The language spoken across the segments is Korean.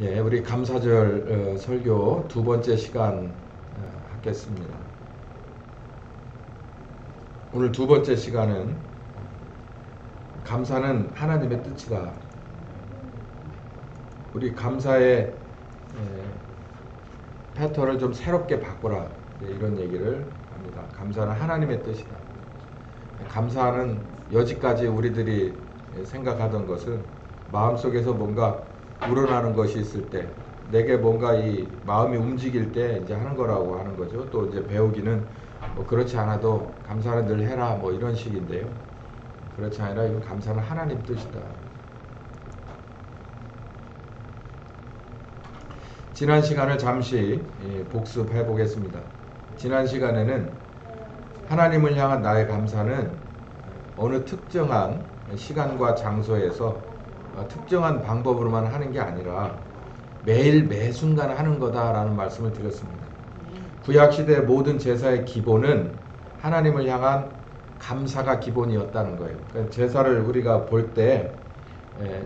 예, 우리 감사절 설교 두 번째 시간 하겠습니다. 오늘 두 번째 시간은 감사는 하나님의 뜻이다. 우리 감사의 패턴을 좀 새롭게 바꾸라. 이런 얘기를 합니다. 감사는 하나님의 뜻이다. 감사는 여지까지 우리들이 생각하던 것은 마음속에서 뭔가 우러나는 것이 있을 때, 내게 뭔가 이 마음이 움직일 때 이제 하는 거라고 하는 거죠. 또 이제 배우기는 뭐 그렇지 않아도 감사는 늘 해라 뭐 이런 식인데요. 그렇지 아니라 이건 감사는 하나님 뜻이다. 지난 시간을 잠시 복습해 보겠습니다. 지난 시간에는 하나님을 향한 나의 감사는 어느 특정한 시간과 장소에서 특정한 방법으로만 하는 게 아니라 매일 매순간 하는 거다라는 말씀을 드렸습니다. 구약시대의 모든 제사의 기본은 하나님을 향한 감사가 기본이었다는 거예요. 그러니까 제사를 우리가 볼 때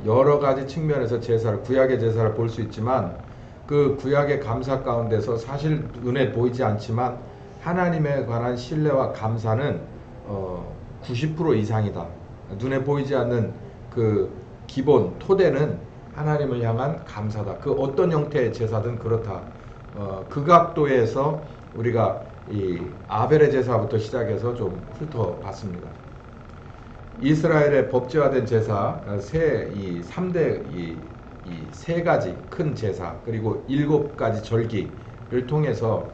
여러 가지 측면에서 구약의 제사를 볼 수 있지만 그 구약의 감사 가운데서 사실 눈에 보이지 않지만 하나님에 관한 신뢰와 감사는 90% 이상이다. 눈에 보이지 않는 그 기본 토대는 하나님을 향한 감사다. 그 어떤 형태의 제사든 그렇다. 그 각도에서 우리가 이 아벨의 제사부터 시작해서 좀 훑어봤습니다. 이스라엘의 법제화된 제사 이 3대 이 세 가지 큰 제사 그리고 7가지 절기를 통해서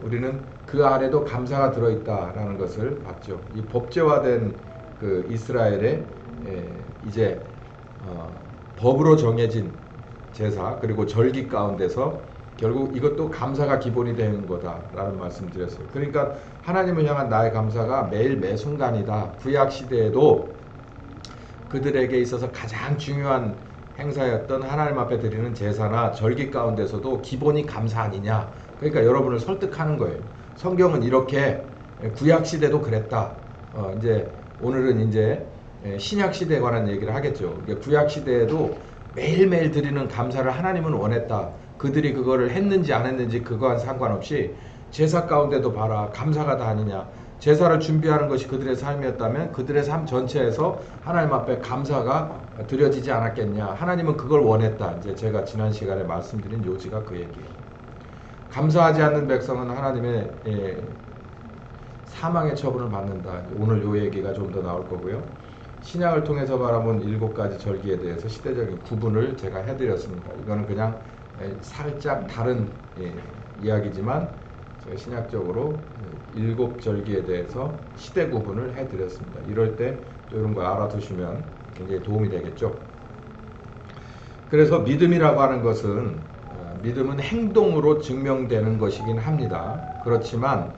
우리는 그 안에도 감사가 들어있다라는 것을 봤죠. 이 법제화된 그 이스라엘의 이제 법으로 정해진 제사 그리고 절기 가운데서 결국 이것도 감사가 기본이 되는 거다라는 말씀 드렸어요. 그러니까 하나님을 향한 나의 감사가 매일 매순간이다. 구약 시대에도 그들에게 있어서 가장 중요한 행사였던 하나님 앞에 드리는 제사나 절기 가운데서도 기본이 감사 아니냐. 그러니까 여러분을 설득하는 거예요. 성경은 이렇게 구약 시대도 그랬다. 이제 오늘은 이제 신약 시대에 관한 얘기를 하겠죠. 구약 시대에도 매일매일 드리는 감사를 하나님은 원했다. 그들이 그거를 했는지 안 했는지 그거와 상관없이 제사 가운데도 봐라. 감사가 다 아니냐. 제사를 준비하는 것이 그들의 삶이었다면 그들의 삶 전체에서 하나님 앞에 감사가 드려지지 않았겠냐. 하나님은 그걸 원했다. 이제 제가 지난 시간에 말씀드린 요지가 그 얘기예요. 감사하지 않는 백성은 하나님의 사망의 처분을 받는다. 오늘 요 얘기가 좀 더 나올 거고요. 신약을 통해서 바라본 7가지 절기에 대해서 시대적인 구분을 제가 해드렸습니다. 이거는 그냥 살짝 다른 이야기지만 제가 신약적으로 7절기에 대해서 시대 구분을 해드렸습니다. 이럴 때 이런 거 알아두시면 굉장히 도움이 되겠죠. 그래서 믿음이라고 하는 것은 믿음은 행동으로 증명되는 것이긴 합니다. 그렇지만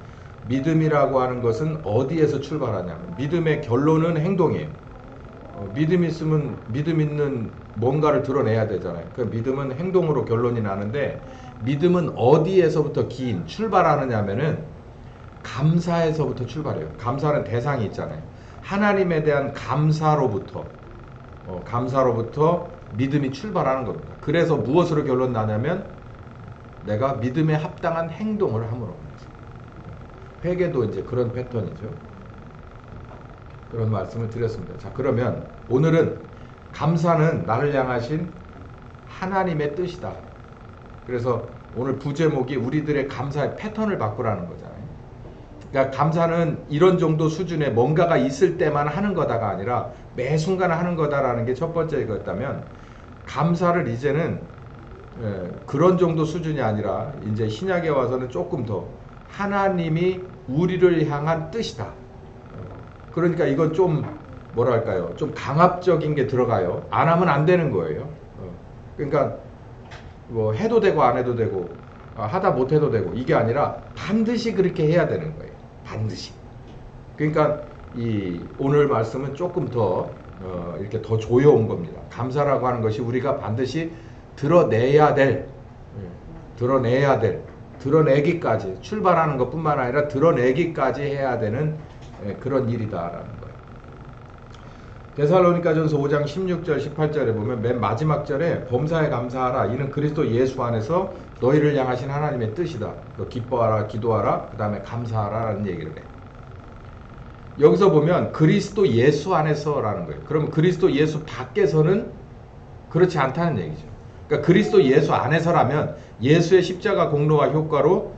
믿음이라고 하는 것은 어디에서 출발하냐면 믿음의 결론은 행동이에요. 믿음 있으면 믿음 있는 뭔가를 드러내야 되잖아요. 그 믿음은 행동으로 결론이 나는데 믿음은 어디에서부터 출발하느냐면은 감사에서부터 출발해요. 감사는 대상이 있잖아요. 하나님에 대한 감사로부터 믿음이 출발하는 겁니다. 그래서 무엇으로 결론 나냐면 내가 믿음에 합당한 행동을 함으로. 회개도 이제 그런 패턴이죠. 그런 말씀을 드렸습니다. 자, 그러면 오늘은 감사는 나를 향하신 하나님의 뜻이다. 그래서 오늘 부제목이 우리들의 감사의 패턴을 바꾸라는 거잖아요. 그러니까 감사는 이런 정도 수준의 뭔가가 있을 때만 하는 거다가 아니라 매 순간 하는 거다라는 게 첫 번째 이거였다면, 감사를 이제는 그런 정도 수준이 아니라 이제 신약에 와서는 조금 더 하나님이 우리를 향한 뜻이다. 그러니까 이건 좀 뭐랄까요, 좀 강압적인 게 들어가요. 안 하면 안 되는 거예요. 그러니까 뭐 해도 되고 안 해도 되고 하다 못 해도 되고 이게 아니라 반드시 그렇게 해야 되는 거예요. 반드시. 그러니까 이 오늘 말씀은 조금 더 이렇게 더 조여온 겁니다. 감사라고 하는 것이 우리가 반드시 드러내야 될, 드러내기까지, 출발하는 것뿐만 아니라 드러내기까지 해야 되는 그런 일이다라는 거예요. 데살로니가전서 5장 16절 18절에 보면 맨 마지막 절에 범사에 감사하라 이는 그리스도 예수 안에서 너희를 향하신 하나님의 뜻이다. 기뻐하라 기도하라 그 다음에 감사하라라는 얘기를 해. 여기서 보면 그리스도 예수 안에서라는 거예요. 그러면 그리스도 예수 밖에서는 그렇지 않다는 얘기죠. 그러니까 그리스도 예수 안에서라면 예수의 십자가 공로와 효과로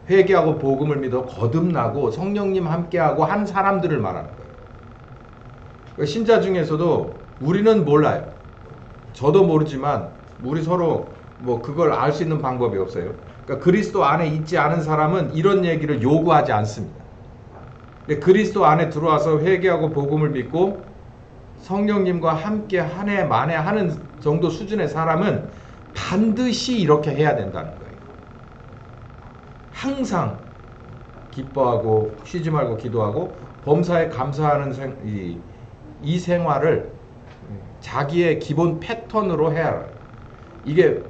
회개하고 복음을 믿어 거듭나고 성령님 함께하고 한 사람들을 말하는 거예요. 그러니까 신자 중에서도 우리는 몰라요. 저도 모르지만 우리 서로 뭐 그걸 알 수 있는 방법이 없어요. 그러니까 그리스도 안에 있지 않은 사람은 이런 얘기를 요구하지 않습니다. 근데 그리스도 안에 들어와서 회개하고 복음을 믿고 성령님과 함께 한 해 만에 하는 정도 수준의 사람은 반드시 이렇게 해야 된다는 거예요. 항상 기뻐하고 쉬지 말고 기도하고 범사에 감사하는 이 생활을 자기의 기본 패턴으로 해야 해요. 이게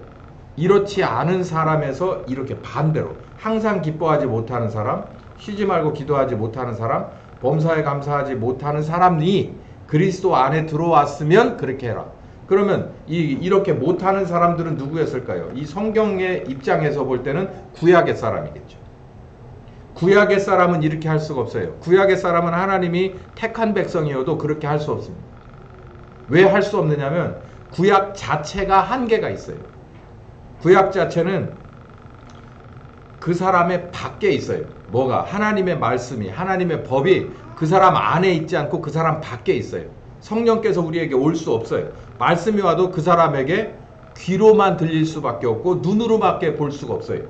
이렇지 않은 사람에서 이렇게 반대로 항상 기뻐하지 못하는 사람, 쉬지 말고 기도하지 못하는 사람, 범사에 감사하지 못하는 사람이 그리스도 안에 들어왔으면 그렇게 해라. 그러면 이렇게 못하는 사람들은 누구였을까요? 이 성경의 입장에서 볼 때는 구약의 사람이겠죠. 구약의 사람은 이렇게 할 수가 없어요. 구약의 사람은 하나님이 택한 백성이어도 그렇게 할 수 없습니다. 왜 할 수 없느냐면 구약 자체가 한계가 있어요. 구약 자체는 그 사람의 밖에 있어요. 뭐가? 하나님의 말씀이, 하나님의 법이 그 사람 안에 있지 않고 그 사람 밖에 있어요. 성령께서 우리에게 올 수 없어요. 말씀이 와도 그 사람에게 귀로만 들릴 수밖에 없고 눈으로밖에 볼 수가 없어요.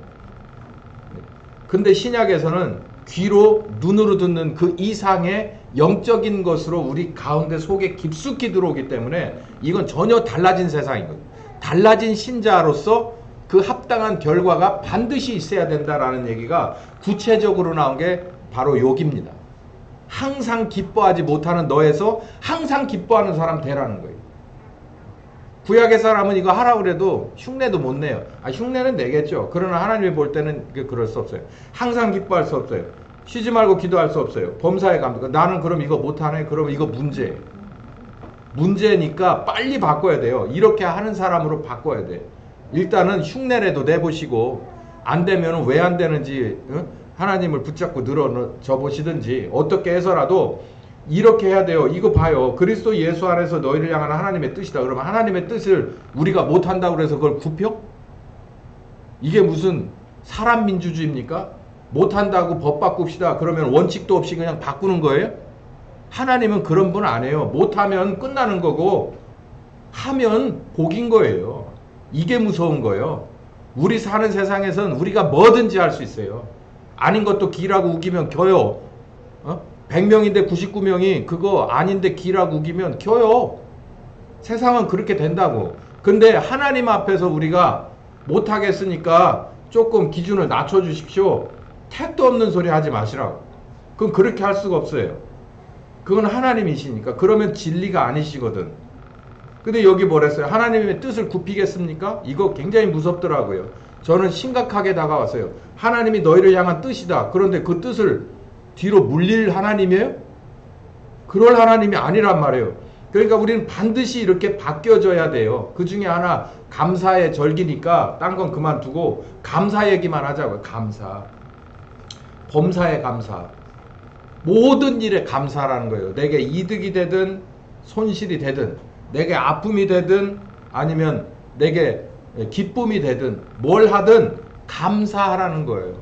근데 신약에서는 귀로 눈으로 듣는 그 이상의 영적인 것으로 우리 가운데 속에 깊숙이 들어오기 때문에 이건 전혀 달라진 세상인 거예요. 달라진 신자로서 그 합당한 결과가 반드시 있어야 된다라는 얘기가 구체적으로 나온 게 바로 여기입니다. 항상 기뻐하지 못하는 너에서 항상 기뻐하는 사람 되라는 거예요. 구약의 사람은 이거 하라고 그래도 흉내도 못 내요. 흉내는 내겠죠. 그러나 하나님이 볼 때는 그럴 수 없어요. 항상 기뻐할 수 없어요. 쉬지 말고 기도할 수 없어요. 범사에 감사. 나는 그럼 이거 못하네? 그럼 이거 문제예요. 문제니까 빨리 바꿔야 돼요. 이렇게 하는 사람으로 바꿔야 돼요. 일단은 흉내라도 내보시고 안 되면 왜 안 되는지 하나님을 붙잡고 늘어져 보시든지 어떻게 해서라도 이렇게 해야 돼요. 이거 봐요. 그리스도 예수 안에서 너희를 향한 하나님의 뜻이다. 그러면 하나님의 뜻을 우리가 못한다고 해서 그걸 굽혀? 이게 무슨 사람 민주주의입니까? 못한다고 법 바꿉시다. 그러면 원칙도 없이 그냥 바꾸는 거예요? 하나님은 그런 분 아니에요. 못하면 끝나는 거고 하면 복인 거예요. 이게 무서운 거예요. 우리 사는 세상에선 우리가 뭐든지 할 수 있어요. 아닌 것도 기라고 우기면 겨요. 100명인데 99명이 그거 아닌데 기라고 우기면 겨요. 세상은 그렇게 된다고. 근데 하나님 앞에서 우리가 못하겠으니까 조금 기준을 낮춰주십시오. 택도 없는 소리 하지 마시라고. 그건 그렇게 할 수가 없어요. 그건 하나님이시니까. 그러면 진리가 아니시거든. 근데 여기 뭐랬어요? 하나님의 뜻을 굽히겠습니까? 이거 굉장히 무섭더라고요. 저는 심각하게 다가왔어요. 하나님이 너희를 향한 뜻이다. 그런데 그 뜻을 뒤로 물릴 하나님이에요? 그럴 하나님이 아니란 말이에요. 그러니까 우리는 반드시 이렇게 바뀌어져야 돼요. 그 중에 하나 감사의 절기니까 딴 건 그만두고 감사 얘기만 하자고요. 감사. 범사에 감사. 모든 일에 감사라는 거예요. 내게 이득이 되든 손실이 되든 내게 아픔이 되든 아니면 내게 기쁨이 되든 뭘 하든 감사하라는 거예요.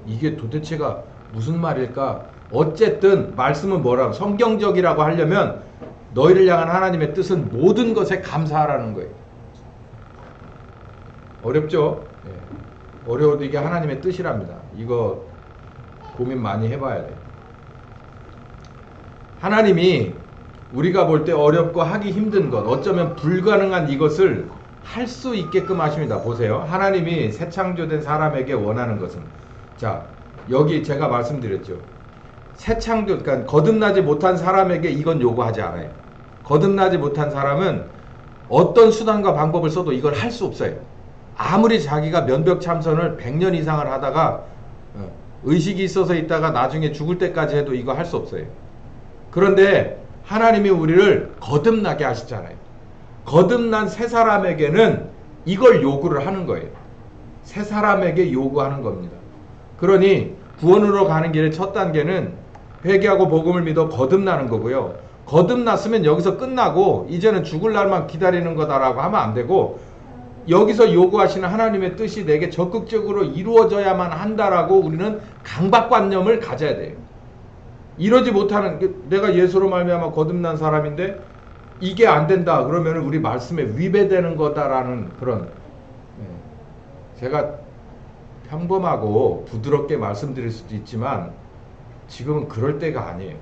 이게 도대체가 무슨 말일까? 어쨌든 말씀은 뭐라고? 성경적이라고 하려면 너희를 향한 하나님의 뜻은 모든 것에 감사하라는 거예요. 어렵죠? 예. 어려워도 이게 하나님의 뜻이랍니다. 이거 고민 많이 해봐야 돼요. 하나님이 우리가 볼 때 어렵고 하기 힘든 것, 어쩌면 불가능한 이것을 할 수 있게끔 하십니다. 보세요. 하나님이 새 창조된 사람에게 원하는 것은, 자, 여기 제가 말씀드렸죠. 새 창조, 그러니까 거듭나지 못한 사람에게 이건 요구하지 않아요. 거듭나지 못한 사람은 어떤 수단과 방법을 써도 이걸 할 수 없어요. 아무리 자기가 면벽 참선을 100년 이상을 하다가 의식이 있어서 있다가 나중에 죽을 때까지 해도 이거 할 수 없어요. 그런데 하나님이 우리를 거듭나게 하시잖아요. 거듭난 새 사람에게는 이걸 요구를 하는 거예요. 새 사람에게 요구하는 겁니다. 그러니 구원으로 가는 길의 첫 단계는 회개하고 복음을 믿어 거듭나는 거고요. 거듭났으면 여기서 끝나고 이제는 죽을 날만 기다리는 거다라고 하면 안 되고, 여기서 요구하시는 하나님의 뜻이 내게 적극적으로 이루어져야만 한다라고 우리는 강박관념을 가져야 돼요. 이러지 못하는, 내가 예수로 말미암아 거듭난 사람인데 이게 안 된다 그러면 우리 말씀에 위배되는 거다라는 그런, 제가 평범하고 부드럽게 말씀드릴 수도 있지만 지금은 그럴 때가 아니에요.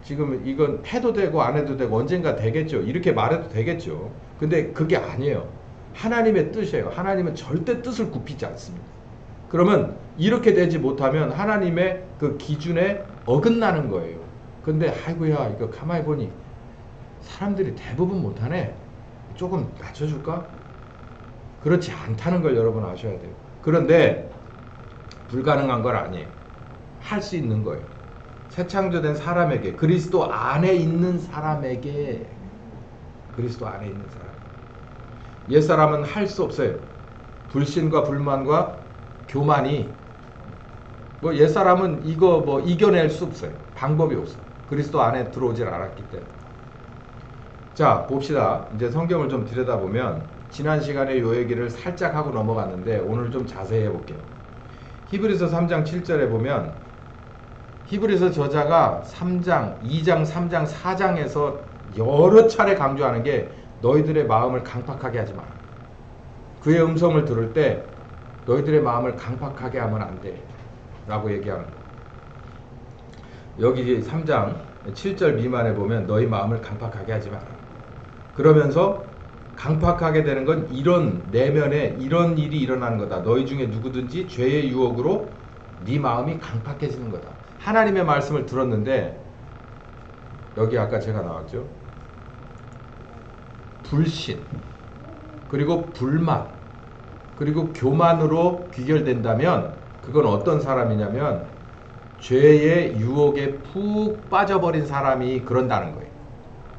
지금 이건 해도 되고 안 해도 되고 언젠가 되겠죠. 이렇게 말해도 되겠죠. 근데 그게 아니에요. 하나님의 뜻이에요. 하나님은 절대 뜻을 굽히지 않습니다. 그러면 이렇게 되지 못하면 하나님의 그 기준에 어긋나는 거예요. 근데 아이고야, 이거 가만히 보니 사람들이 대부분 못하네. 조금 낮춰줄까? 그렇지 않다는 걸 여러분 아셔야 돼요. 그런데 불가능한 건 아니에요. 할 수 있는 거예요. 새 창조된 사람에게, 그리스도 안에 있는 사람에게, 그리스도 안에 있는 사람. 옛사람은 할 수 없어요. 불신과 불만과 교만이, 옛사람은 이거 이겨낼 수 없어요. 방법이 없어요. 그리스도 안에 들어오질 않았기 때문에. 자, 봅시다. 이제 성경을 좀 들여다보면 지난 시간에 요 얘기를 살짝 하고 넘어갔는데 오늘 좀 자세히 해볼게요. 히브리서 3장 7절에 보면 히브리서 저자가 3장, 2장, 3장, 4장에서 여러 차례 강조하는 게 너희들의 마음을 강팍하게 하지 마라. 그의 음성을 들을 때 너희들의 마음을 강팍하게 하면 안 돼 라고 얘기하는 거예요. 여기 3장 7절 미만에 보면 너희 마음을 강팍하게 하지 마라. 그러면서 강팍하게 되는 건 이런 내면에 이런 일이 일어나는 거다. 너희 중에 누구든지 죄의 유혹으로 네 마음이 강팍해지는 거다. 하나님의 말씀을 들었는데 여기 아까 제가 나왔죠. 불신, 그리고 불만, 그리고 교만으로 귀결된다면 그건 어떤 사람이냐면 죄의 유혹에 푹 빠져버린 사람이 그런다는 거예요.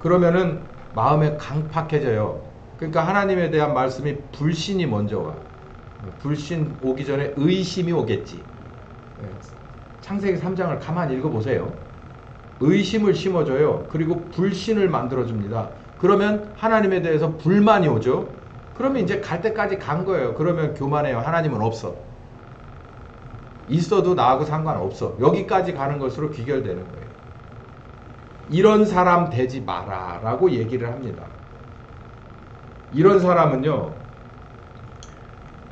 그러면은 마음에 강팍해져요. 그러니까 하나님에 대한 말씀이 불신이 먼저 와. 불신 오기 전에 의심이 오겠지. 창세기 3장을 가만히 읽어보세요. 의심을 심어줘요. 그리고 불신을 만들어줍니다. 그러면 하나님에 대해서 불만이 오죠. 그러면 이제 갈 때까지 간 거예요. 그러면 교만해요. 하나님은 없어. 있어도 나하고 상관없어. 여기까지 가는 것으로 귀결되는 거예요. 이런 사람 되지 마라 라고 얘기를 합니다. 이런 사람은요,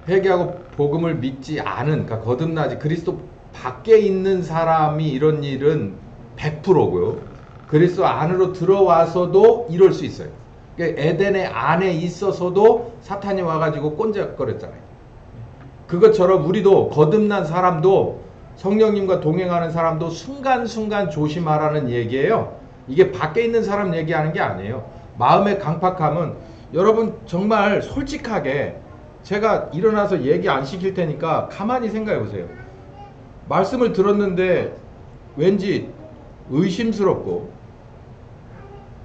회개하고 복음을 믿지 않은, 그러니까 거듭나지 그리스도 밖에 있는 사람이 이런 일은 100%고요. 그리스도 안으로 들어와서도 이럴 수 있어요. 그러니까 에덴의 안에 있어서도 사탄이 와가지고 꼰짝거렸잖아요. 그것처럼 우리도 거듭난 사람도 성령님과 동행하는 사람도 순간순간 조심하라는 얘기예요. 이게 밖에 있는 사람 얘기하는 게 아니에요. 마음의 강팍함은 여러분 정말 솔직하게 제가 일어나서 얘기 안 시킬 테니까 가만히 생각해 보세요. 말씀을 들었는데 왠지 의심스럽고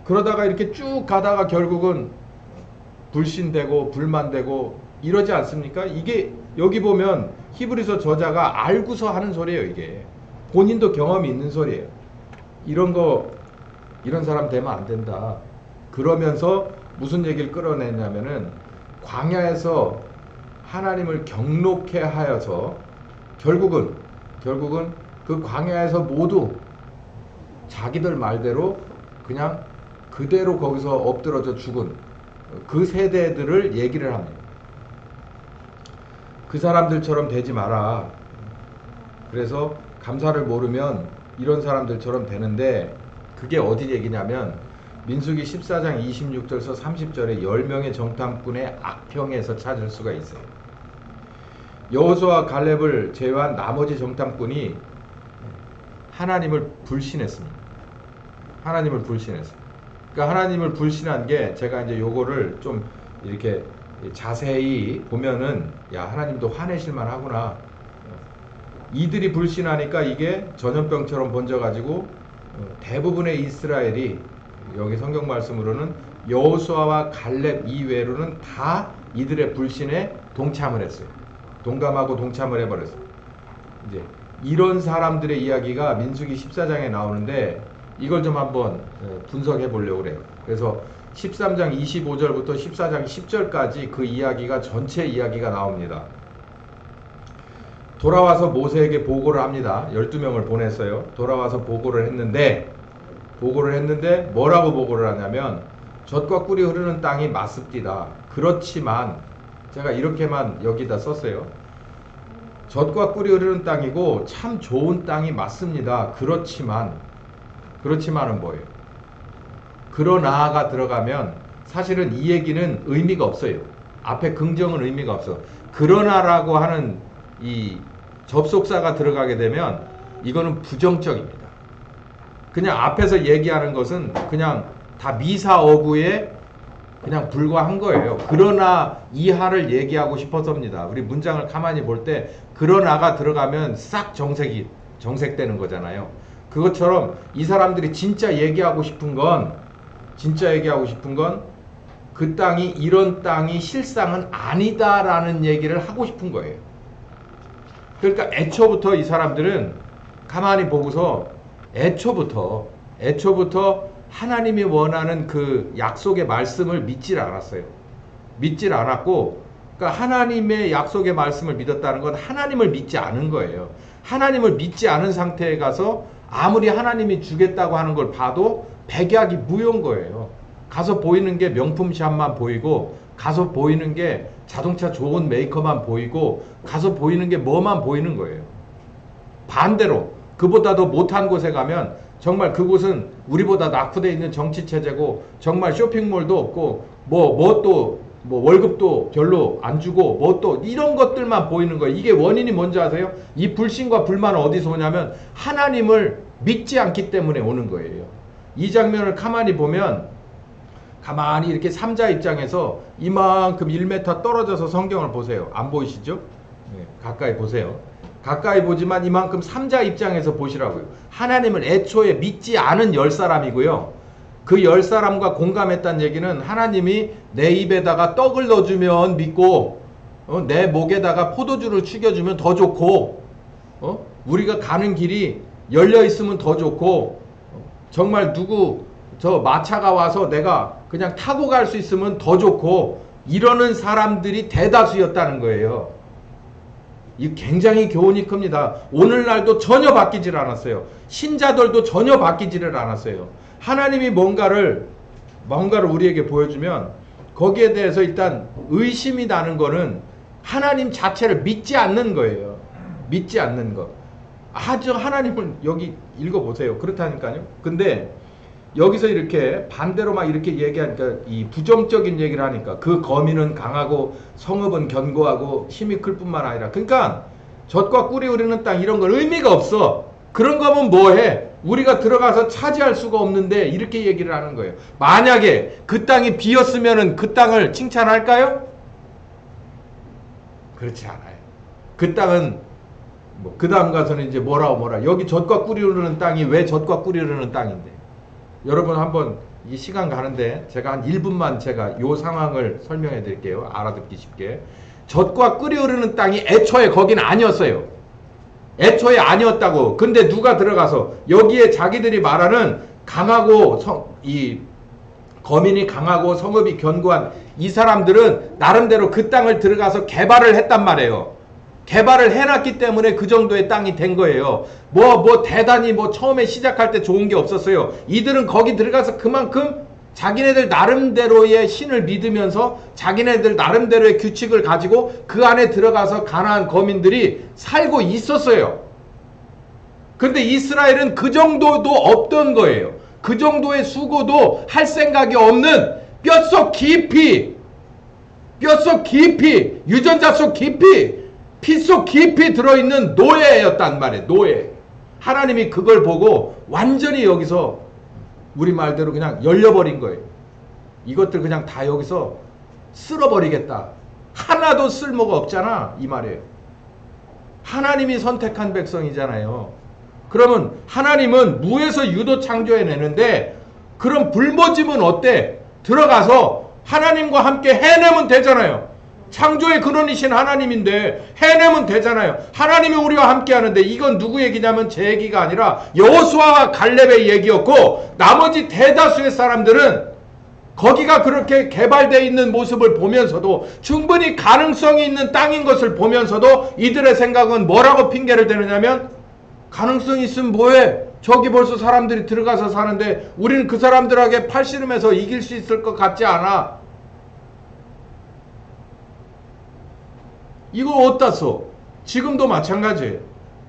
그러다가 이렇게 쭉 가다가 결국은 불신되고 불만되고 이러지 않습니까? 이게 여기 보면 히브리서 저자가 알고서 하는 소리예요. 이게 본인도 경험이 있는 소리예요. 이런 사람 되면 안 된다. 그러면서 무슨 얘기를 끌어내냐면은 광야에서 하나님을 경록해 하여서 결국은 그 광야에서 모두 자기들 말대로 그냥 그대로 거기서 엎드러져 죽은 그 세대들을 얘기를 합니다. 그 사람들처럼 되지 마라. 그래서 감사를 모르면 이런 사람들처럼 되는데 그게 어디 얘기냐면 민수기 14장 26절에서 30절에 10명의 정탐꾼의 악평에서 찾을 수가 있어요. 여호수아와 갈렙을 제외한 나머지 정탐꾼이 하나님을 불신했습니다. 하나님을 불신했어요. 그러니까 하나님을 불신한 게 제가 이제 요거를 좀 이렇게 자세히 보면은 야 하나님도 화내실만 하구나. 이들이 불신하니까 이게 전염병처럼 번져가지고 대부분의 이스라엘이 여기 성경 말씀으로는 여호수아와 갈렙 이외로는 다 이들의 불신에 동참을 했어요. 동감하고 동참을 해버렸어요. 이제 이런 사람들의 이야기가 민수기 14장에 나오는데 이걸 좀 한번 분석해 보려고 그래요. 그래서 13장 25절부터 14장 10절까지 그 이야기가 전체 이야기가 나옵니다. 돌아와서 모세에게 보고를 합니다. 12명을 보냈어요. 돌아와서 보고를 했는데 뭐라고 보고를 하냐면 젖과 꿀이 흐르는 땅이 맞습니다. 그렇지만 제가 이렇게만 여기다 썼어요. 젖과 꿀이 흐르는 땅이고 참 좋은 땅이 맞습니다. 그렇지만은 뭐예요? 그러나가 들어가면 사실은 이 얘기는 의미가 없어요. 앞에 긍정은 의미가 없어. 그러나라고 하는 이 접속사가 들어가게 되면 이거는 부정적입니다. 그냥 앞에서 얘기하는 것은 그냥 다 미사어구에 그냥 불과한 거예요. 그러나 이하를 얘기하고 싶어서입니다. 우리 문장을 가만히 볼 때 그러나가 들어가면 싹 정색되는 거잖아요. 그것처럼 이 사람들이 진짜 얘기하고 싶은 건 그 땅이 이런 땅이 실상은 아니다라는 얘기를 하고 싶은 거예요. 그러니까 애초부터 이 사람들은 가만히 보고서 애초부터 하나님이 원하는 그 약속의 말씀을 믿질 않았어요. 믿질 않았고, 그러니까 하나님의 약속의 말씀을 믿었다는 건 하나님을 믿지 않은 거예요. 하나님을 믿지 않은 상태에 가서 아무리 하나님이 주겠다고 하는 걸 봐도 백약이 무효인 거예요. 가서 보이는 게 명품샵만 보이고, 가서 보이는 게 자동차 좋은 메이커만 보이고, 가서 보이는 게 뭐만 보이는 거예요. 반대로 그보다 더 못한 곳에 가면 정말 그곳은 우리보다 낙후되어 있는 정치체제고 정말 쇼핑몰도 없고 뭐 월급도 별로 안 주고 뭐 또 이런 것들만 보이는 거예요. 이게 원인이 뭔지 아세요? 이 불신과 불만은 어디서 오냐면 하나님을 믿지 않기 때문에 오는 거예요. 이 장면을 가만히 보면 가만히 이렇게 삼자 입장에서 이만큼 1m 떨어져서 성경을 보세요. 안 보이시죠? 네, 가까이 보세요. 가까이 보지만 이만큼 삼자 입장에서 보시라고요. 하나님을 애초에 믿지 않은 10사람이고요. 그 10사람과 공감했다는 얘기는 하나님이 내 입에다가 떡을 넣어주면 믿고 내 목에다가 포도주를 축여주면 더 좋고 우리가 가는 길이 열려있으면 더 좋고 정말 누구 저 마차가 와서 내가 그냥 타고 갈 수 있으면 더 좋고 이러는 사람들이 대다수였다는 거예요. 이 굉장히 교훈이 큽니다. 오늘날도 전혀 바뀌질 않았어요. 신자들도 전혀 바뀌지를 않았어요. 하나님이 뭔가를 우리에게 보여주면 거기에 대해서 일단 의심이 나는 거는 하나님 자체를 믿지 않는 거예요. 믿지 않는 거. 저 하나님을 여기 읽어보세요. 그렇다니까요. 근데 여기서 이렇게 반대로 막 이렇게 얘기하니까 이 부정적인 얘기를 하니까 그 거민은 강하고 성읍은 견고하고 힘이 클 뿐만 아니라 그러니까 젖과 꿀이 흐르는 땅 이런 건 의미가 없어. 그런 거면 뭐해? 우리가 들어가서 차지할 수가 없는데 이렇게 얘기를 하는 거예요. 만약에 그 땅이 비었으면 그 땅을 칭찬할까요? 그렇지 않아요. 그 땅은 그 다음 가서는 이제 뭐라 여기 젖과 꿀이 흐르는 땅이 왜 젖과 꿀이 흐르는 땅인데 여러분 한번 이 시간 가는데 제가 한 1분만 제가 요 상황을 설명해 드릴게요. 알아듣기 쉽게. 젖과 꿀이 흐르는 땅이 애초에 거긴 아니었어요. 애초에 아니었다고. 근데 누가 들어가서 여기에 자기들이 말하는 강하고 이 거민이 강하고 성읍이 견고한 이 사람들은 나름대로 그 땅을 들어가서 개발을 했단 말이에요. 개발을 해놨기 때문에 그 정도의 땅이 된 거예요. 대단히 처음에 시작할 때 좋은 게 없었어요. 이들은 거기 들어가서 그만큼 자기네들 나름대로의 신을 믿으면서 자기네들 나름대로의 규칙을 가지고 그 안에 들어가서 가나안 거민들이 살고 있었어요. 근데 이스라엘은 그 정도도 없던 거예요. 그 정도의 수고도 할 생각이 없는 뼛속 깊이 유전자 속 깊이 피 속 깊이 들어있는 노예였단 말이에요. 노예. 하나님이 그걸 보고 완전히 여기서 우리 말대로 그냥 열려버린 거예요. 이것들 그냥 다 여기서 쓸어버리겠다. 하나도 쓸모가 없잖아 이 말이에요. 하나님이 선택한 백성이잖아요. 그러면 하나님은 무에서 유도 창조해내는데 그럼 불모집은 어때? 들어가서 하나님과 함께 해내면 되잖아요. 창조의 근원이신 하나님인데 해내면 되잖아요. 하나님이 우리와 함께 하는데 이건 누구 얘기냐면 제 얘기가 아니라 여호수아와 갈렙의 얘기였고 나머지 대다수의 사람들은 거기가 그렇게 개발되어 있는 모습을 보면서도 충분히 가능성이 있는 땅인 것을 보면서도 이들의 생각은 뭐라고 핑계를 대느냐면 가능성이 있으면 뭐해? 저기 벌써 사람들이 들어가서 사는데 우리는 그 사람들에게 팔씨름해서 이길 수 있을 것 같지 않아. 이걸 어디다 써? 지금도 마찬가지예요.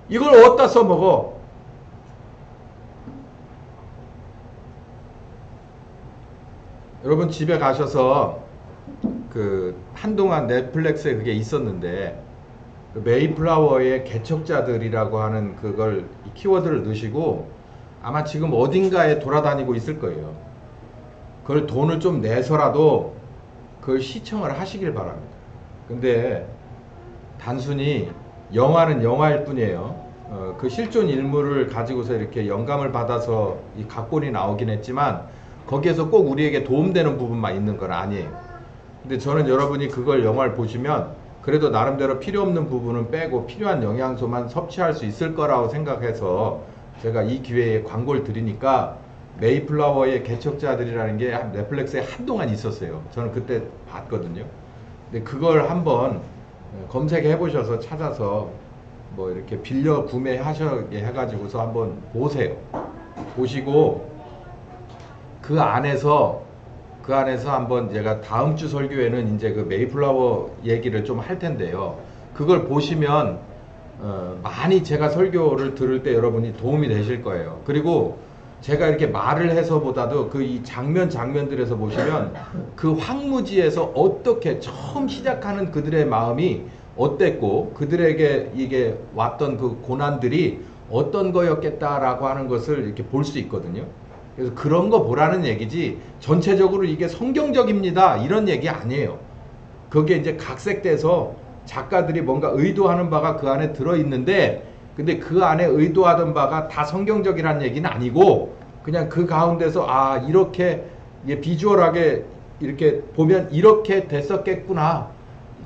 이걸 어디다 써먹어? 여러분 집에 가셔서 그 한동안 넷플릭스에 그게 있었는데 그 메이플라워의 개척자들이라고 하는 그걸 키워드를 넣으시고 아마 지금 어딘가에 돌아다니고 있을 거예요. 그걸 돈을 좀 내서라도 그걸 시청을 하시길 바랍니다. 근데 단순히 영화는 영화일 뿐이에요. 그 실존 인물을 가지고서 이렇게 영감을 받아서 이 각본이 나오긴 했지만 거기에서 꼭 우리에게 도움되는 부분만 있는 건 아니에요. 근데 저는 여러분이 그걸 영화를 보시면 그래도 나름대로 필요 없는 부분은 빼고 필요한 영양소만 섭취할 수 있을 거라고 생각해서 제가 이 기회에 광고를 드리니까 메이플라워의 개척자들이라는 게 넷플릭스에 한동안 있었어요. 저는 그때 봤거든요. 근데 그걸 한번 검색해 보셔서 찾아서 뭐 이렇게 빌려 구매하셔게 해가지고서 한번 보세요. 보시고 그 안에서 한번 제가 다음 주 설교에는 이제 그 메이플라워 얘기를 좀 할 텐데요. 그걸 보시면 많이 제가 설교를 들을 때 여러분이 도움이 되실 거예요. 그리고 제가 이렇게 말을 해서보다도 그 이 장면들에서 보시면 그 황무지에서 어떻게 처음 시작하는 그들의 마음이 어땠고 그들에게 이게 왔던 그 고난들이 어떤 거였겠다라고 하는 것을 이렇게 볼 수 있거든요. 그래서 그런 거 보라는 얘기지 전체적으로 이게 성경적입니다 이런 얘기 아니에요. 그게 이제 각색돼서 작가들이 뭔가 의도하는 바가 그 안에 들어있는데 근데 그 안에 의도하던 바가 다 성경적이라는 얘기는 아니고 그냥 그 가운데서 아 이렇게 비주얼하게 이렇게 보면 이렇게 됐었겠구나.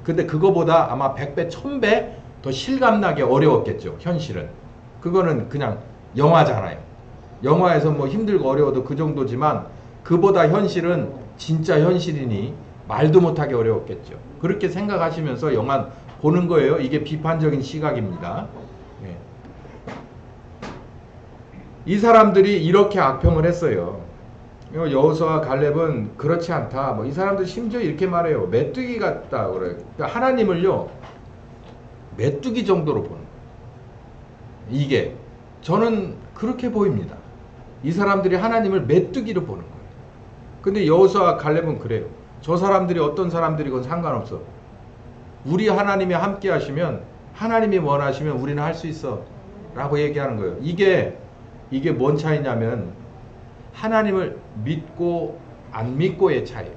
근데 그거보다 아마 100배 1000배 더 실감나게 어려웠겠죠. 현실은 그거는 그냥 영화잖아요. 영화에서 뭐 힘들고 어려워도 그 정도지만 그보다 현실은 진짜 현실이니 말도 못하게 어려웠겠죠. 그렇게 생각하시면서 영화 보는 거예요. 이게 비판적인 시각입니다. 예. 이 사람들이 이렇게 악평을 했어요. 여호수아와 갈렙은 그렇지 않다. 뭐 이 사람들 심지어 이렇게 말해요. 메뚜기 같다 그래요. 그러니까 하나님을요 메뚜기 정도로 보는 거예요. 이게 저는 그렇게 보입니다. 이 사람들이 하나님을 메뚜기로 보는 거예요. 근데 여호수아와 갈렙은 그래요. 저 사람들이 어떤 사람들이건 상관없어. 우리 하나님이 함께 하시면 하나님이 원하시면 우리는 할 수 있어 라고 얘기하는 거예요. 이게 뭔 차이냐면 하나님을 믿고 안 믿고의 차이예요.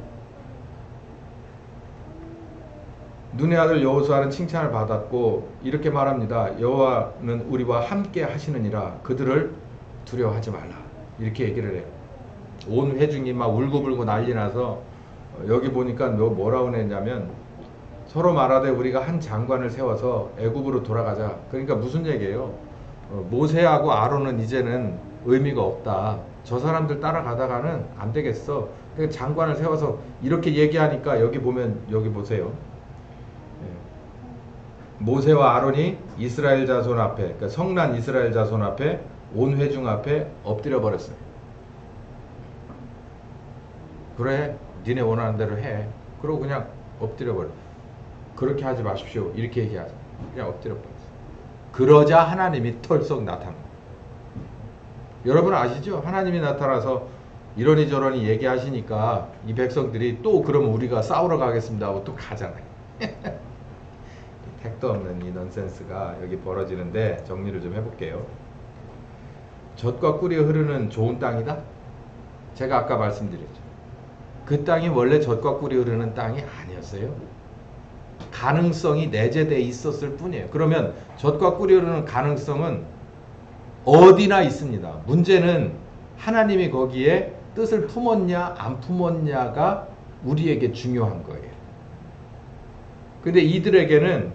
눈의 아들 여호수아는 칭찬을 받았고 이렇게 말합니다. 여호와는 우리와 함께 하시느니라 그들을 두려워하지 말라. 이렇게 얘기를 해요. 온 회중이 막 울고불고 난리 나서 여기 보니까 뭐라고 했냐면 서로 말하되 우리가 한 장관을 세워서 애굽으로 돌아가자. 그러니까 무슨 얘기예요? 모세하고 아론은 이제는 의미가 없다. 저 사람들 따라가다가는 안 되겠어. 그러니까 장관을 세워서 이렇게 얘기하니까 여기 보면 여기 보세요. 모세와 아론이 이스라엘 자손 앞에 그러니까 성난 이스라엘 자손 앞에 온 회중 앞에 엎드려 버렸어요. 그래 니네 원하는 대로 해. 그러고 그냥 엎드려 버려. 그렇게 하지 마십시오. 이렇게 얘기하자. 그냥 엎드려 버렸어요. 그러자 하나님이 털썩 나타납니다. 여러분 아시죠? 하나님이 나타나서 이러니 저러니 얘기하시니까 이 백성들이 또 그러면 우리가 싸우러 가겠습니다 하고 또 가잖아요. 택도 없는 이 넌센스가 여기 벌어지는데 정리를 좀 해볼게요. 젖과 꿀이 흐르는 좋은 땅이다? 제가 아까 말씀드렸죠. 그 땅이 원래 젖과 꿀이 흐르는 땅이 아니었어요. 가능성이 내재되어 있었을 뿐이에요. 그러면 젖과 꿀이 흐르는 가능성은 어디나 있습니다. 문제는 하나님이 거기에 뜻을 품었냐 안 품었냐가 우리에게 중요한 거예요. 근데 이들에게는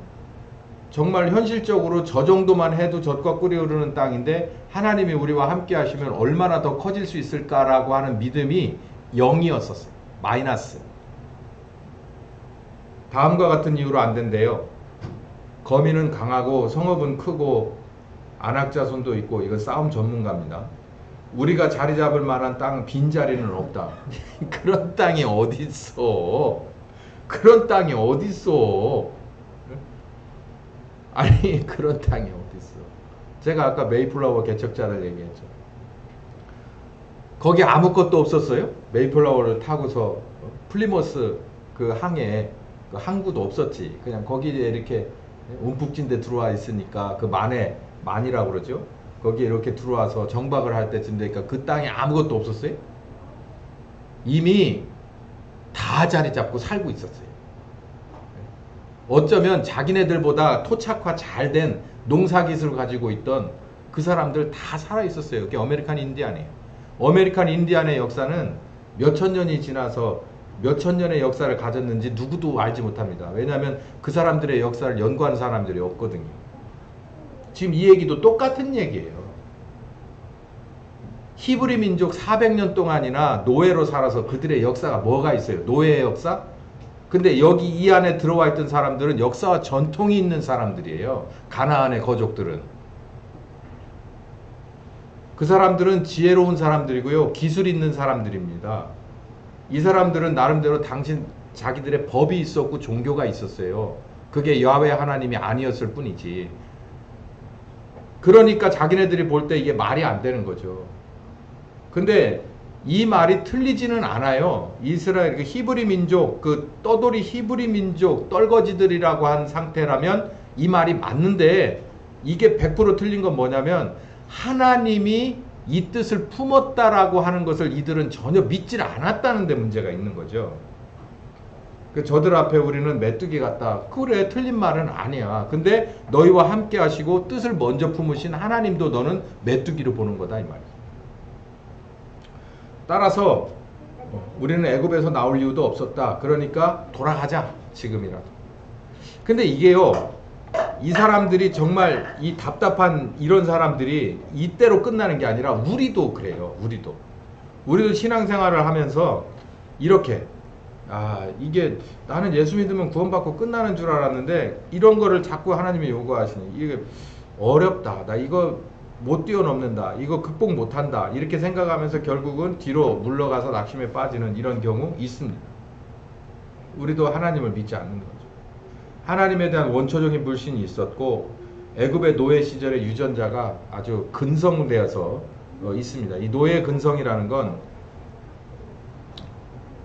정말 현실적으로 저 정도만 해도 젖과 꿀이 흐르는 땅인데 하나님이 우리와 함께 하시면 얼마나 더 커질 수 있을까라고 하는 믿음이 0이었었어요. 마이너스. 다음과 같은 이유로 안 된대요. 거민은 강하고 성읍은 크고 안악자손도 있고, 이건 싸움 전문가입니다. 우리가 자리 잡을 만한 땅 빈자리는 없다. 그런 땅이 어디 있어? 그런 땅이 어디 있어? 아니, 그런 땅이 어디 있어? 제가 아까 메이플라워 개척자를 얘기했죠. 거기 아무것도 없었어요. 메이플라워를 타고서 플리머스 그 항에 그 항구도 없었지. 그냥 거기에 이렇게 움푹진 데 들어와 있으니까 그 만이라고 그러죠. 거기에 이렇게 들어와서 정박을 할 때쯤 되니까 그 땅에 아무것도 없었어요. 이미 다 자리 잡고 살고 있었어요. 어쩌면 자기네들보다 토착화 잘 된 농사기술을 가지고 있던 그 사람들 다 살아 있었어요. 그게 아메리칸 인디안이에요. 아메리칸 인디안의 역사는 몇천 년이 지나서 몇천 년의 역사를 가졌는지 누구도 알지 못합니다. 왜냐하면 그 사람들의 역사를 연구하는 사람들이 없거든요. 지금 이 얘기도 똑같은 얘기예요. 히브리 민족 400년 동안이나 노예로 살아서 그들의 역사가 뭐가 있어요? 노예의 역사? 근데 여기 이 안에 들어와 있던 사람들은 역사와 전통이 있는 사람들이에요. 가나안의 거족들은. 그 사람들은 지혜로운 사람들이고요. 기술 있는 사람들입니다. 이 사람들은 나름대로 자기들의 법이 있었고 종교가 있었어요. 그게 야훼 하나님이 아니었을 뿐이지. 그러니까 자기네들이 볼 때 이게 말이 안 되는 거죠. 근데 이 말이 틀리지는 않아요. 이스라엘, 그 히브리 민족, 그 떠돌이 히브리 민족, 떨거지들이라고 한 상태라면 이 말이 맞는데, 이게 100% 틀린 건 뭐냐면 하나님이 이 뜻을 품었다라고 하는 것을 이들은 전혀 믿질 않았다는 데 문제가 있는 거죠. 저들 앞에 우리는 메뚜기 같다. 그래, 틀린 말은 아니야. 근데 너희와 함께 하시고 뜻을 먼저 품으신 하나님도 너는 메뚜기로 보는 거다, 이 말이야. 따라서 우리는 애굽에서 나올 이유도 없었다. 그러니까 돌아가자, 지금이라도. 근데 이게요, 이 사람들이 정말 이 답답한 이런 사람들이 이때로 끝나는 게 아니라 우리도 그래요. 우리도 신앙생활을 하면서 이렇게, 이게 나는 예수 믿으면 구원받고 끝나는 줄 알았는데 이런 거를 자꾸 하나님이 요구하시니 이게 어렵다. 나 이거 못 뛰어넘는다. 이거 극복 못한다. 이렇게 생각하면서 결국은 뒤로 물러가서 낙심에 빠지는 이런 경우 있습니다. 우리도 하나님을 믿지 않는 거죠. 하나님에 대한 원초적인 불신이 있었고 애굽의 노예 시절의 유전자가 아주 근성되어서 있습니다. 이 노예 근성이라는 건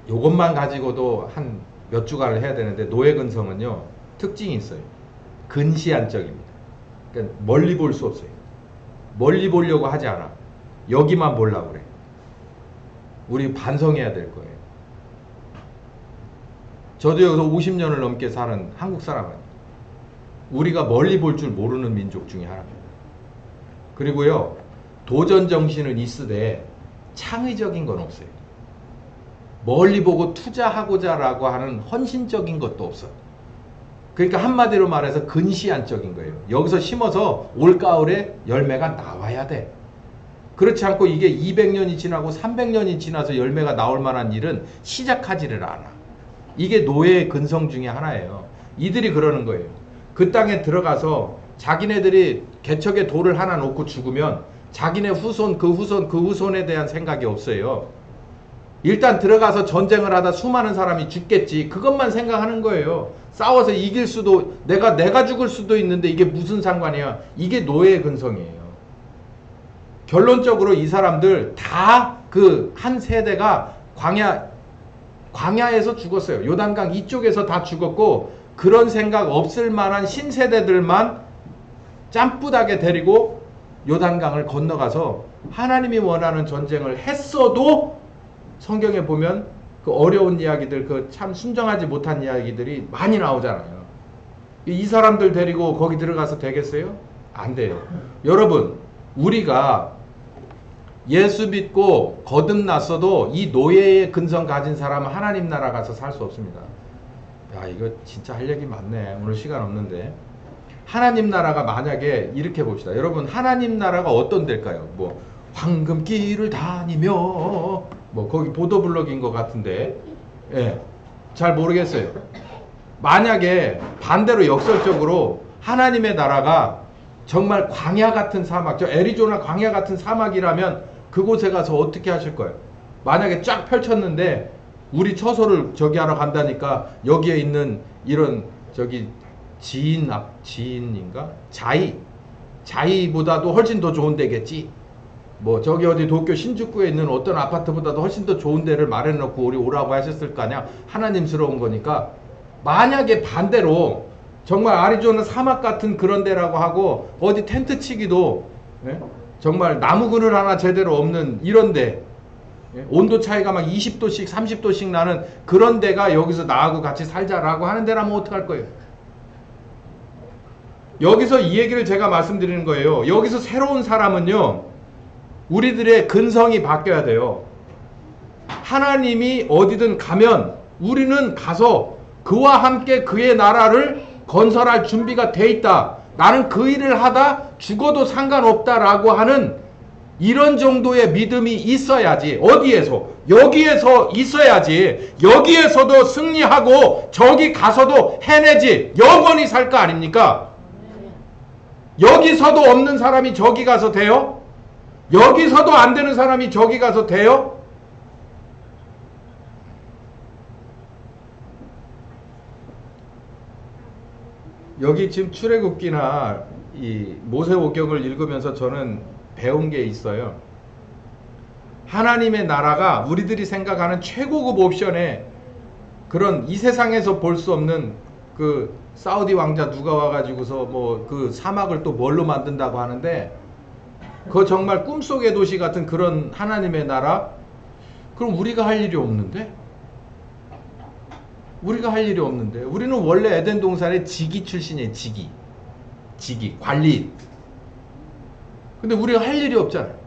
이것만 가지고도 한 몇 주간을 해야 되는데, 노예 근성은요 특징이 있어요. 근시안적입니다. 그러니까 멀리 볼 수 없어요. 멀리 보려고 하지 않아. 여기만 보려고 그래. 우리 반성해야 될 거예요. 저도 여기서 50년을 넘게 사는 한국 사람은 우리가 멀리 볼 줄 모르는 민족 중에 하나입니다. 그리고요, 도전 정신은 있으되 창의적인 건 없어요. 멀리 보고 투자하고자라고 하는 헌신적인 것도 없어. 그러니까 한마디로 말해서 근시안적인 거예요. 여기서 심어서 올가을에 열매가 나와야 돼. 그렇지 않고 이게 200년이 지나고 300년이 지나서 열매가 나올 만한 일은 시작하지를 않아. 이게 노예의 근성 중에 하나예요. 이들이 그러는 거예요. 그 땅에 들어가서 자기네들이 개척의 돌을 하나 놓고 죽으면 자기네 후손, 그 후손에 대한 생각이 없어요. 일단 들어가서 전쟁을 하다 수많은 사람이 죽겠지. 그것만 생각하는 거예요. 싸워서 이길 수도, 내가 죽을 수도 있는데 이게 무슨 상관이야. 이게 노예의 근성이에요. 결론적으로 이 사람들 다 그 한 세대가 광야에서 죽었어요. 요단강 이쪽에서 다 죽었고, 그런 생각 없을 만한 신세대들만 짬뿌하게 데리고 요단강을 건너가서 하나님이 원하는 전쟁을 했어도 성경에 보면 그 어려운 이야기들, 그 참 순정하지 못한 이야기들이 많이 나오잖아요. 이 사람들 데리고 거기 들어가서 되겠어요? 안 돼요. 여러분, 우리가 예수 믿고 거듭났어도 이 노예의 근성 가진 사람은 하나님 나라 가서 살 수 없습니다. 야, 이거 진짜 할 얘기 많네. 오늘 시간 없는데. 하나님 나라가 만약에 이렇게 봅시다. 여러분, 하나님 나라가 어떤 데일까요? 뭐 황금길을 다니며 뭐 거기 보도블록인 것 같은데, 예, 잘 모르겠어요. 만약에 반대로 역설적으로 하나님의 나라가 정말 광야 같은 사막, 저 애리조나 광야 같은 사막이라면 그곳에 가서 어떻게 하실 거예요? 만약에 쫙 펼쳤는데 우리 처소를 저기 하러 간다니까 여기에 있는 이런 저기 지인인가? 자이보다도 훨씬 더 좋은 데겠지. 뭐 저기 어디 도쿄 신주쿠에 있는 어떤 아파트보다도 훨씬 더 좋은 데를 마련해놓고 우리 오라고 하셨을 거 아니야. 하나님스러운 거니까. 만약에 반대로 정말 아리조나 사막 같은 그런 데라고 하고 어디 텐트 치기도, 예? 정말 나무 그늘 하나 제대로 없는 이런 데, 예? 온도 차이가 막 20도씩 30도씩 나는 그런 데가 여기서 나하고 같이 살자라고 하는 데라면 어떡할 거예요? 여기서 이 얘기를 제가 말씀드리는 거예요. 여기서 새로운 사람은요, 우리들의 근성이 바뀌어야 돼요. 하나님이 어디든 가면 우리는 가서 그와 함께 그의 나라를 건설할 준비가 돼 있다. 나는 그 일을 하다 죽어도 상관없다라고 하는 이런 정도의 믿음이 있어야지. 어디에서? 여기에서 있어야지. 여기에서도 승리하고 저기 가서도 해내지. 영원히 살 거 아닙니까? 여기서도 없는 사람이 저기 가서 돼요? 여기서도 안 되는 사람이 저기 가서 돼요? 여기 지금 출애굽기나 이 모세오경을 읽으면서 저는 배운 게 있어요. 하나님의 나라가 우리들이 생각하는 최고급 옵션에 그런 이 세상에서 볼 수 없는 그 사우디 왕자 누가 와가지고서 뭐 그 사막을 또 뭘로 만든다고 하는데, 그거 정말 꿈속의 도시 같은 그런 하나님의 나라? 그럼 우리가 할 일이 없는데? 우리가 할 일이 없는데. 우리는 원래 에덴 동산의 지기 출신이에요. 지기 관리. 근데 우리가 할 일이 없잖아요.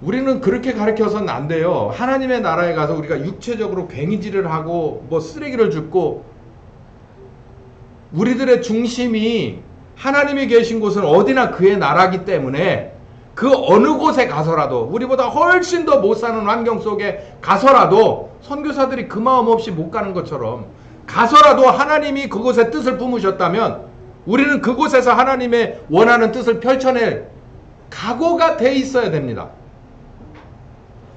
우리는 그렇게 가르쳐서는 안 돼요. 하나님의 나라에 가서 우리가 육체적으로 괭이질을 하고 뭐 쓰레기를 줍고, 우리들의 중심이 하나님이 계신 곳은 어디나 그의 나라기 때문에 그 어느 곳에 가서라도, 우리보다 훨씬 더 못 사는 환경 속에 가서라도, 선교사들이 그 마음 없이 못 가는 것처럼 가서라도 하나님이 그곳에 뜻을 품으셨다면 우리는 그곳에서 하나님의 원하는 뜻을 펼쳐낼 각오가 돼 있어야 됩니다.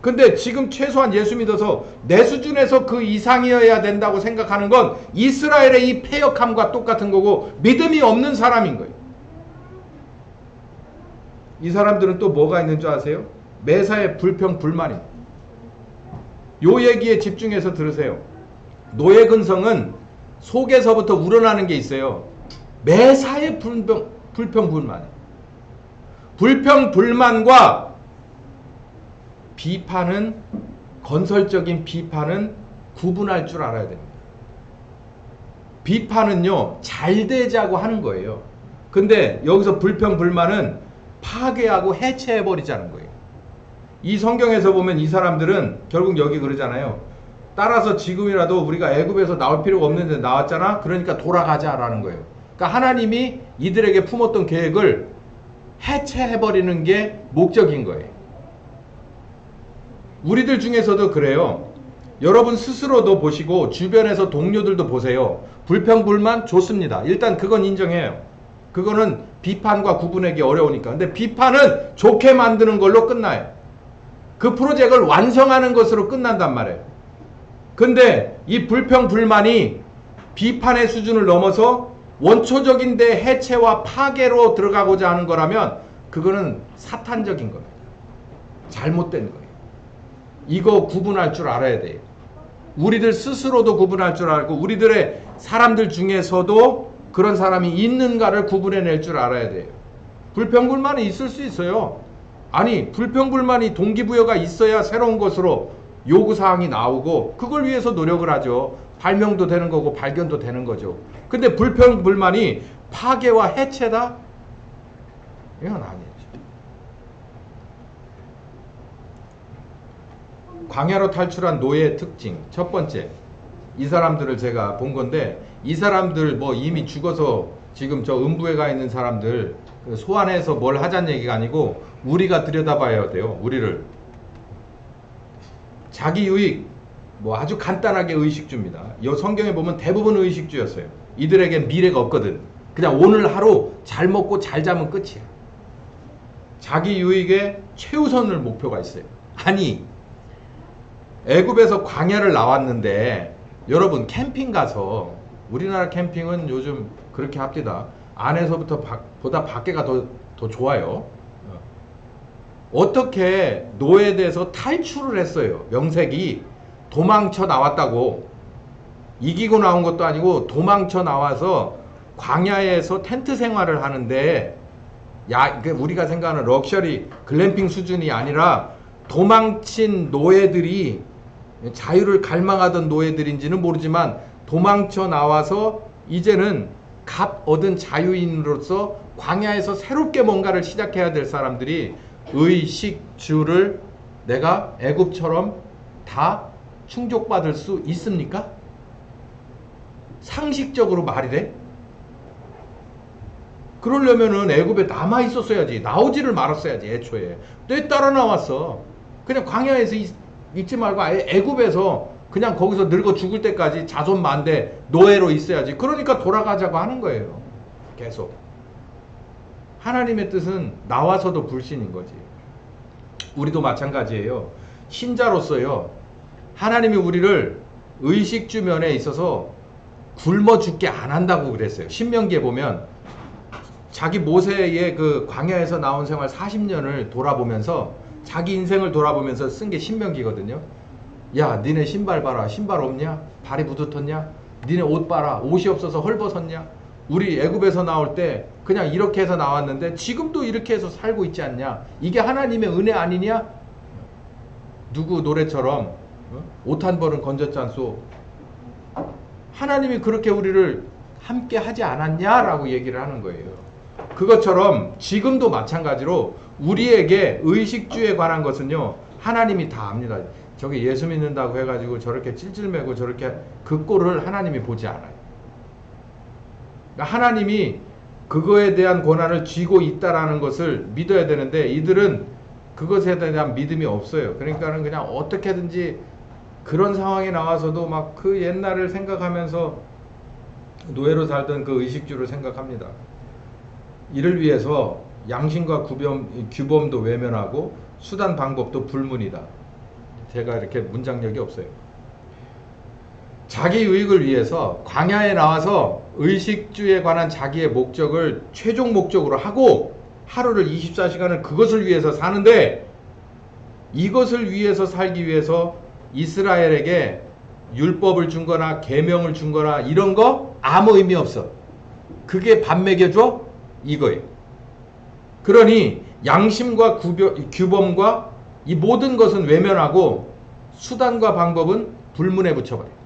근데 지금 최소한 예수 믿어서 내 수준에서 그 이상이어야 된다고 생각하는 건 이스라엘의 이 패역함과 똑같은 거고, 믿음이 없는 사람인 거예요. 이 사람들은 또 뭐가 있는 줄 아세요? 매사에 불평, 불만입니다. 요 얘기에 집중해서 들으세요. 노예 근성은 속에서부터 우러나는 게 있어요. 매사에 불평, 불만. 불평, 불만과 비판은, 건설적인 비판은 구분할 줄 알아야 됩니다. 비판은요, 잘 되자고 하는 거예요. 근데 여기서 불평, 불만은 파괴하고 해체해버리자는 거예요. 이 성경에서 보면 이 사람들은 결국 여기 그러잖아요. 따라서 지금이라도 우리가 애굽에서 나올 필요가 없는데 나왔잖아. 그러니까 돌아가자라는 거예요. 그러니까 하나님이 이들에게 품었던 계획을 해체해버리는 게 목적인 거예요. 우리들 중에서도 그래요. 여러분 스스로도 보시고 주변에서 동료들도 보세요. 불평불만 좋습니다. 일단 그건 인정해요. 그거는 비판과 구분하기 어려우니까. 근데 비판은 좋게 만드는 걸로 끝나요. 그 프로젝트를 완성하는 것으로 끝난단 말이에요. 근데 이 불평불만이 비판의 수준을 넘어서 원초적인 데 해체와 파괴로 들어가고자 하는 거라면 그거는 사탄적인 겁니다. 잘못된 거예요. 이거 구분할 줄 알아야 돼요. 우리들 스스로도 구분할 줄 알고 우리들의 사람들 중에서도 그런 사람이 있는가를 구분해낼 줄 알아야 돼요. 불평불만이 있을 수 있어요. 아니, 불평불만이 동기부여가 있어야 새로운 것으로 요구사항이 나오고 그걸 위해서 노력을 하죠. 발명도 되는 거고 발견도 되는 거죠. 근데 불평불만이 파괴와 해체다? 이건 아니죠. 광야로 탈출한 노예의 특징. 첫 번째, 이 사람들을 제가 본 건데, 이 사람들 뭐 이미 죽어서 지금 저 음부에 가 있는 사람들 소환해서 뭘 하자는 얘기가 아니고 우리가 들여다봐야 돼요. 우리를. 자기 유익, 뭐 아주 간단하게 의식주입니다. 이 성경에 보면 대부분 의식주였어요. 이들에겐 미래가 없거든. 그냥 오늘 하루 잘 먹고 잘 자면 끝이야. 자기 유익에 최우선을 목표가 있어요. 아니, 애굽에서 광야를 나왔는데 여러분 캠핑 가서, 우리나라 캠핑은 요즘 그렇게 합디다. 안에서부터 보다 밖에가 더 좋아요. 어떻게 노예돼서 탈출을 했어요. 명색이 도망쳐 나왔다고. 이기고 나온 것도 아니고 도망쳐 나와서 광야에서 텐트 생활을 하는데, 우리가 생각하는 럭셔리 글램핑 수준이 아니라 도망친 노예들이, 자유를 갈망하던 노예들인지는 모르지만 도망쳐 나와서 이제는 값 얻은 자유인으로서 광야에서 새롭게 뭔가를 시작해야 될 사람들이 의식주를 내가 애굽처럼 다 충족받을 수 있습니까? 상식적으로 말이 돼? 그러려면은 애굽에 남아 있었어야지. 나오지를 말았어야지. 애초에 왜 따라 나왔어? 그냥 광야에서 있지 말고 아예 애굽에서 그냥 거기서 늙어 죽을 때까지 자손만대 노예로 있어야지. 그러니까 돌아가자고 하는 거예요. 계속. 하나님의 뜻은 나와서도 불신인 거지. 우리도 마찬가지예요. 신자로서요, 하나님이 우리를 의식주 면에 있어서 굶어 죽게 안 한다고 그랬어요. 신명기에 보면 자기 모세의 그 광야에서 나온 생활 40년을 돌아보면서, 자기 인생을 돌아보면서 쓴 게 신명기거든요. 야, 니네 신발 봐라. 신발 없냐? 발이 부두텄냐? 니네 옷 봐라. 옷이 없어서 헐벗었냐? 우리 애굽에서 나올 때 그냥 이렇게 해서 나왔는데 지금도 이렇게 해서 살고 있지 않냐? 이게 하나님의 은혜 아니냐? 누구 노래처럼 옷 한 벌은 건졌지 않소? 하나님이 그렇게 우리를 함께 하지 않았냐라고 얘기를 하는 거예요. 그것처럼 지금도 마찬가지로 우리에게 의식주에 관한 것은요, 하나님이 다 압니다. 저기 예수 믿는다고 해가지고 저렇게 찔찔매고 저렇게 그 꼴을 하나님이 보지 않아요. 그러니까 하나님이 그거에 대한 권한을 쥐고 있다라는 것을 믿어야 되는데, 이들은 그것에 대한 믿음이 없어요. 그러니까는 그냥 어떻게든지 그런 상황이 나와서도 막 그 옛날을 생각하면서 노예로 살던 그 의식주를 생각합니다. 이를 위해서 양심과 규범도 외면하고 수단 방법도 불문이다. 제가 이렇게 문장력이 없어요. 자기 유익을 위해서 광야에 나와서 의식주에 관한 자기의 목적을 최종 목적으로 하고 하루를 24시간을 그것을 위해서 사는데, 이것을 위해서 살기 위해서 이스라엘에게 율법을 준 거나 계명을 준 거나 이런 거 아무 의미 없어. 그게 밥 먹여줘? 이거예요. 그러니 양심과 규범과 이 모든 것은 외면하고 수단과 방법은 불문에 붙여버려요.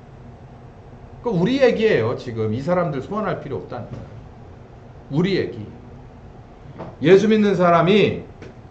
그 우리 얘기예요. 지금 이 사람들 소환할 필요 없다는 거예요. 우리 얘기. 예수 믿는 사람이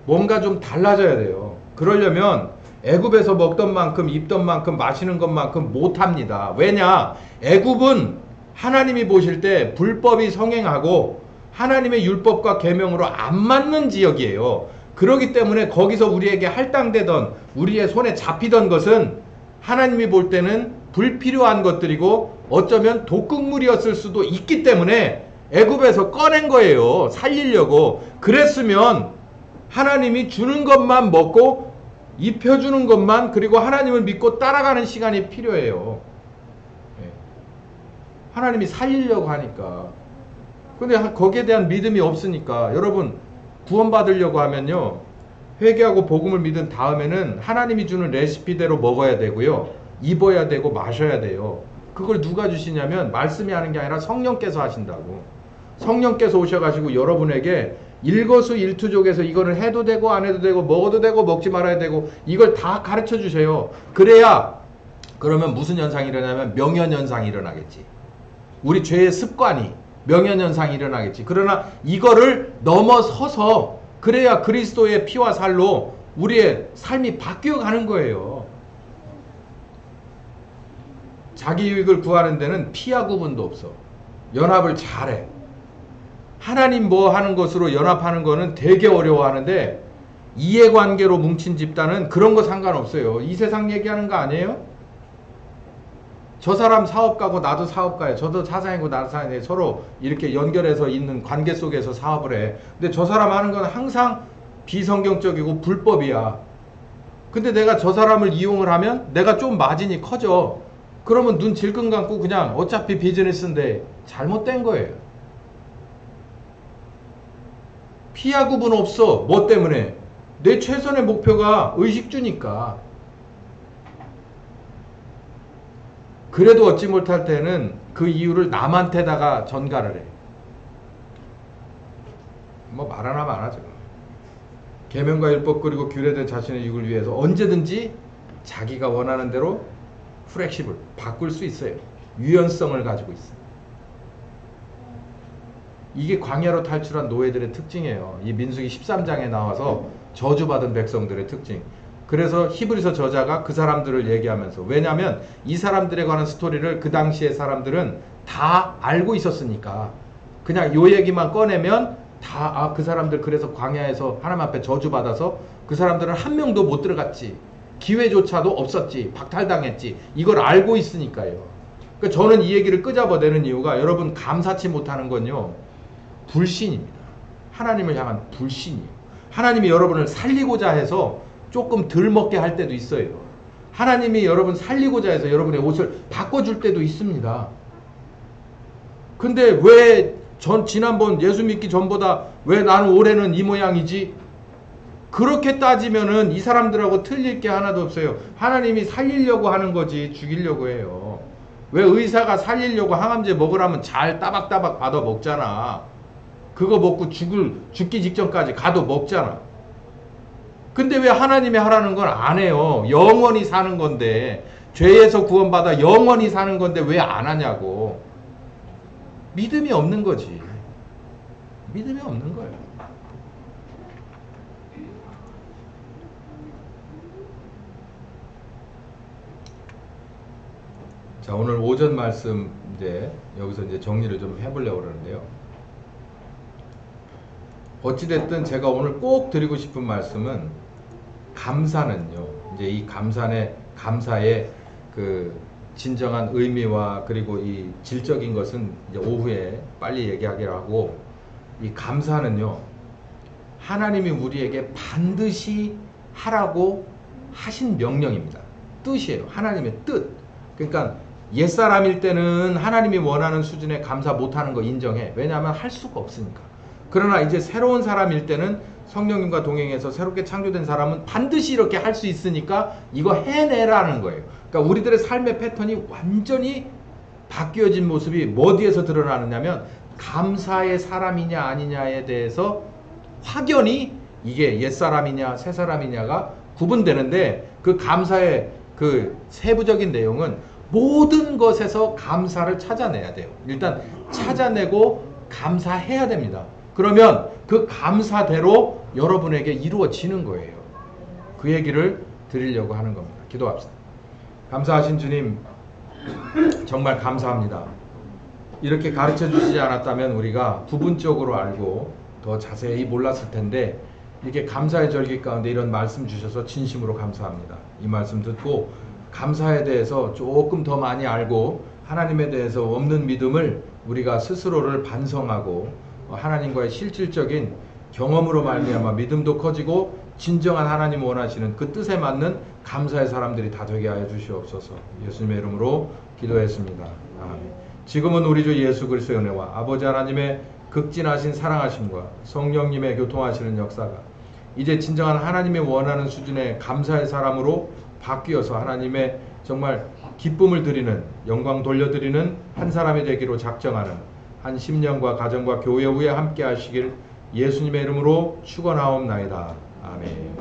뭔가 좀 달라져야 돼요. 그러려면 애굽에서 먹던 만큼 입던 만큼 마시는 것만큼 못합니다. 왜냐? 애굽은 하나님이 보실 때 불법이 성행하고 하나님의 율법과 계명으로 안 맞는 지역이에요. 그렇기 때문에 거기서 우리에게 할당되던, 우리의 손에 잡히던 것은 하나님이 볼 때는 불필요한 것들이고 어쩌면 독극물이었을 수도 있기 때문에 애굽에서 꺼낸 거예요. 살리려고. 그랬으면 하나님이 주는 것만 먹고 입혀주는 것만, 그리고 하나님을 믿고 따라가는 시간이 필요해요. 하나님이 살리려고 하니까. 근데 거기에 대한 믿음이 없으니까, 여러분 구원받으려고 하면요, 회개하고 복음을 믿은 다음에는 하나님이 주는 레시피대로 먹어야 되고요, 입어야 되고 마셔야 돼요. 그걸 누가 주시냐면 말씀이 하는 게 아니라 성령께서 하신다고. 성령께서 오셔가지고 여러분에게 일거수일투족에서 이거는 해도 되고 안 해도 되고 먹어도 되고 먹지 말아야 되고 이걸 다 가르쳐 주세요. 그래야, 그러면 무슨 현상이 일어나면 명현 현상이 일어나겠지. 우리 죄의 습관이, 명현현상이 일어나겠지. 그러나 이거를 넘어서서 그래야 그리스도의 피와 살로 우리의 삶이 바뀌어가는 거예요. 자기 유익을 구하는 데는 피하 구분도 없어. 연합을 잘해. 하나님 뭐 하는 것으로 연합하는 거는 되게 어려워하는데 이해관계로 뭉친 집단은 그런 거 상관없어요. 이 세상 얘기하는 거 아니에요? 저 사람 사업가고 나도 사업가예요. 저도 사장이고 나도 사장이에요. 서로 이렇게 연결해서 있는 관계 속에서 사업을 해. 근데 저 사람 하는 건 항상 비성경적이고 불법이야. 근데 내가 저 사람을 이용을 하면 내가 좀 마진이 커져. 그러면 눈 질끈 감고 그냥 어차피 비즈니스인데 잘못된 거예요. 피하 구분 없어. 뭐 때문에? 내 최선의 목표가 의식주니까. 그래도 얻지 못할 때는 그 이유를 남한테다가 전가를 해. 뭐 말 하나만 안 하죠. 계명과 율법 그리고 규례된 자신의 유익을 위해서 언제든지 자기가 원하는 대로 플렉시블 바꿀 수 있어요. 유연성을 가지고 있어요. 이게 광야로 탈출한 노예들의 특징이에요. 이 민수기 13장에 나와서 저주받은 백성들의 특징. 그래서 히브리서 저자가 그 사람들을 얘기하면서, 왜냐하면 이 사람들에 관한 스토리를 그 당시의 사람들은 다 알고 있었으니까 그냥 요 얘기만 꺼내면 다 그 사람들 그래서 광야에서 하나님 앞에 저주받아서 그 사람들은 한 명도 못 들어갔지, 기회조차도 없었지, 박탈당했지, 이걸 알고 있으니까요. 그러니까 저는 이 얘기를 끄잡아내는 이유가, 여러분 감사치 못하는 건요 불신입니다. 하나님을 향한 불신이에요. 하나님이 여러분을 살리고자 해서 조금 덜 먹게 할 때도 있어요. 하나님이 여러분 살리고자 해서 여러분의 옷을 바꿔줄 때도 있습니다. 근데 왜 지난번 예수 믿기 전보다 왜 나는 올해는 이 모양이지? 그렇게 따지면은 이 사람들하고 틀릴 게 하나도 없어요. 하나님이 살리려고 하는 거지 죽이려고 해요. 왜 의사가 살리려고 항암제 먹으라면 잘 따박따박 받아 먹잖아. 그거 먹고 죽기 직전까지 가도 먹잖아. 근데 왜 하나님이 하라는 건 안 해요? 영원히 사는 건데, 죄에서 구원받아 영원히 사는 건데 왜 안 하냐고. 믿음이 없는 거지. 믿음이 없는 거예요. 자, 오늘 오전 말씀 이제 여기서 이제 정리를 좀 해보려고 그러는데요. 어찌됐든 제가 오늘 꼭 드리고 싶은 말씀은, 감사는요, 이제 이 감사의 그 진정한 의미와 그리고 이 질적인 것은 이제 오후에 빨리 얘기하기로 하고, 이 감사는요, 하나님이 우리에게 반드시 하라고 하신 명령입니다. 뜻이에요. 하나님의 뜻. 그러니까 옛사람일 때는 하나님이 원하는 수준에 감사 못하는 거 인정해. 왜냐하면 할 수가 없으니까. 그러나 이제 새로운 사람일 때는 성령님과 동행해서 새롭게 창조된 사람은 반드시 이렇게 할 수 있으니까 이거 해내라는 거예요. 그러니까 우리들의 삶의 패턴이 완전히 바뀌어진 모습이 어디에서 드러나느냐면, 감사의 사람이냐 아니냐에 대해서 확연히 이게 옛사람이냐 새사람이냐가 구분되는데, 그 감사의 그 세부적인 내용은 모든 것에서 감사를 찾아내야 돼요. 일단 찾아내고 감사해야 됩니다. 그러면 그 감사대로 여러분에게 이루어지는 거예요. 그 얘기를 드리려고 하는 겁니다. 기도합시다. 감사하신 주님, 정말 감사합니다. 이렇게 가르쳐 주시지 않았다면 우리가 부분적으로 알고 더 자세히 몰랐을 텐데, 이렇게 감사의 절기 가운데 이런 말씀 주셔서 진심으로 감사합니다. 이 말씀 듣고 감사에 대해서 조금 더 많이 알고 하나님에 대해서 없는 믿음을 우리가 스스로를 반성하고, 하나님과의 실질적인 경험으로 말미암아 믿음도 커지고 진정한 하나님 원하시는 그 뜻에 맞는 감사의 사람들이 다 되게 하여 주시옵소서. 예수님의 이름으로 기도했습니다. 아멘. 지금은 우리 주 예수 그리스도의 은혜와 아버지 하나님의 극진하신 사랑하심과 성령님의 교통하시는 역사가 이제 진정한 하나님의 원하는 수준의 감사의 사람으로 바뀌어서 하나님의 정말 기쁨을 드리는, 영광 돌려드리는 한 사람이 되기로 작정하는 한 10년과 가정과 교회 후에 함께 하시길 예수님의 이름으로 축원하옵나이다. 아멘.